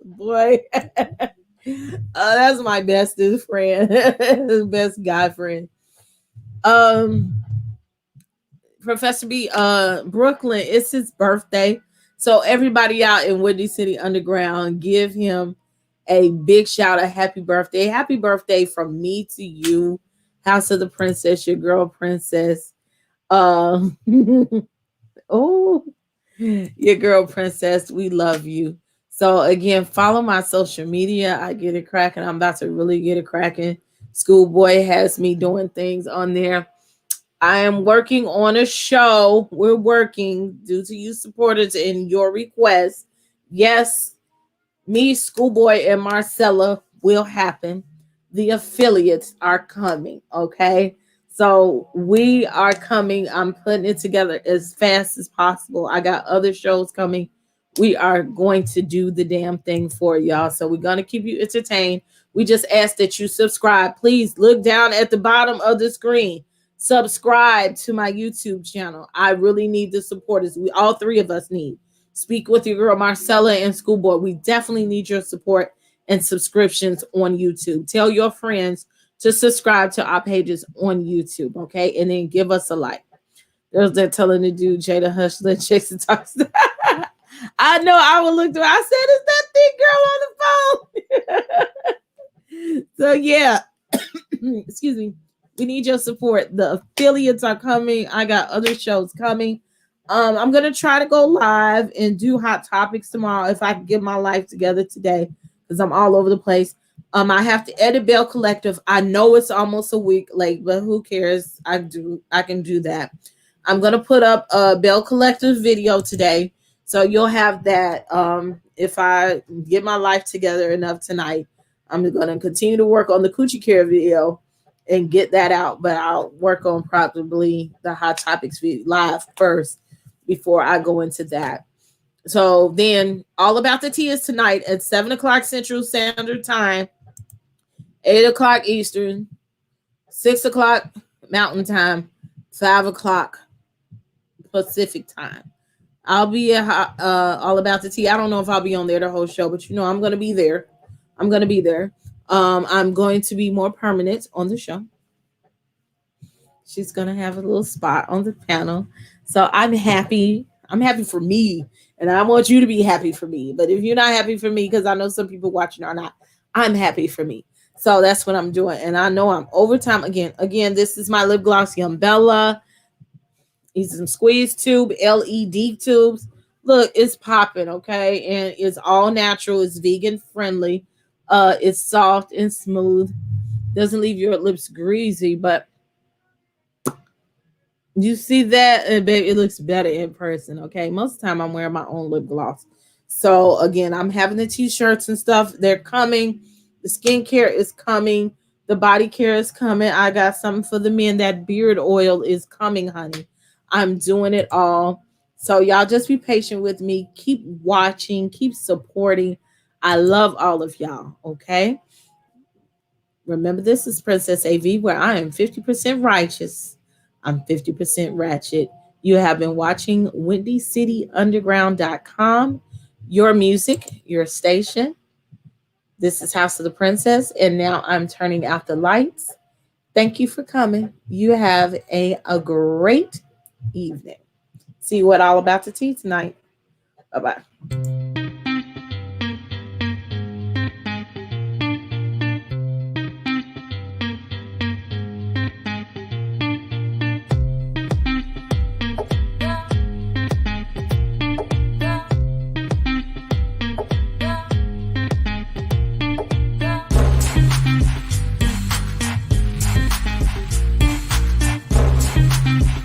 boy. That's my bestest friend. Best guy friend. Professor B, Brooklyn, it's his birthday. So everybody out in Windy City Underground, give him a big shout out. Happy birthday. Happy birthday from me to you. House of the Princess, your girl Princess. Oh, your girl Princess, we love you. So again, follow my social media. I get it cracking. I'm about to really get it cracking. Schoolboy has me doing things on there. I am working on a show. We're working due to you supporters and your requests. Yes, me, Schoolboy, and Marcella will happen. The affiliates are coming, okay? So we are coming. I'm putting it together as fast as possible. I got other shows coming. We are going to do the damn thing for y'all. So we're going to keep you entertained. We just ask that you subscribe. Please look down at the bottom of the screen. Subscribe to my YouTube channel. I really need the supporters. We all three of us need. Speak with your girl Marcella and Schoolboy. We definitely need your support and subscriptions on YouTube. Tell your friends to subscribe to our pages on YouTube, okay? And then give us a like. There's that telling the dude Jada Hush, let Jason talk. I know I would look through. I said, "Is that thick girl on the phone?" So yeah, excuse me. We need your support. The affiliates are coming. I got other shows coming. I'm gonna try to go live and do hot topics tomorrow if I can get my life together today, because I'm all over the place. I have to edit Bell Collective. I know it's almost a week late, but who cares? I can do that. I'm gonna put up a Bell Collective video today, so you'll have that. If I get my life together enough tonight, I'm gonna continue to work on the Coochie Care video and get that out. But I'll work on probably the Hot Topics video live first before I go into that. So then, All About the Tea is tonight at 7 o'clock Central Standard Time, 8 o'clock Eastern, 6 o'clock Mountain Time, 5 o'clock Pacific Time. I'll be at All About the Tea. I don't know if I'll be on there the whole show, but I'm going to be there. I'm going to be there. I'm going to be more permanent on the show. She's going to have a little spot on the panel. So I'm happy. I'm happy for me. And I want you to be happy for me. But if you're not happy for me, because I know some people watching are not, I'm happy for me. So that's what I'm doing. And I know I'm overtime again. Again, this is my lip gloss, Young Bella. These some squeeze tube, LED tubes. Look, it's popping, okay? And it's all natural. It's vegan friendly. It's soft and smooth. Doesn't leave your lips greasy, but you see that, and baby, it looks better in person, okay? Most of the time I'm wearing my own lip gloss. So again, I'm having the t-shirts and stuff. They're coming. The skincare is coming. The body care is coming. I got something for the men. That beard oil is coming, honey. I'm doing it all. So y'all just be patient with me. Keep watching. Keep supporting. I love all of y'all, okay? Remember, this is Princess A.V, where I am 50% righteous. I'm 50% ratchet. You have been watching WindyCityUnderground.com, your music, your station. This is House of the Princess, and now I'm turning out the lights. Thank you for coming. You have a great evening. See you at All About the Tea tonight. Bye-bye.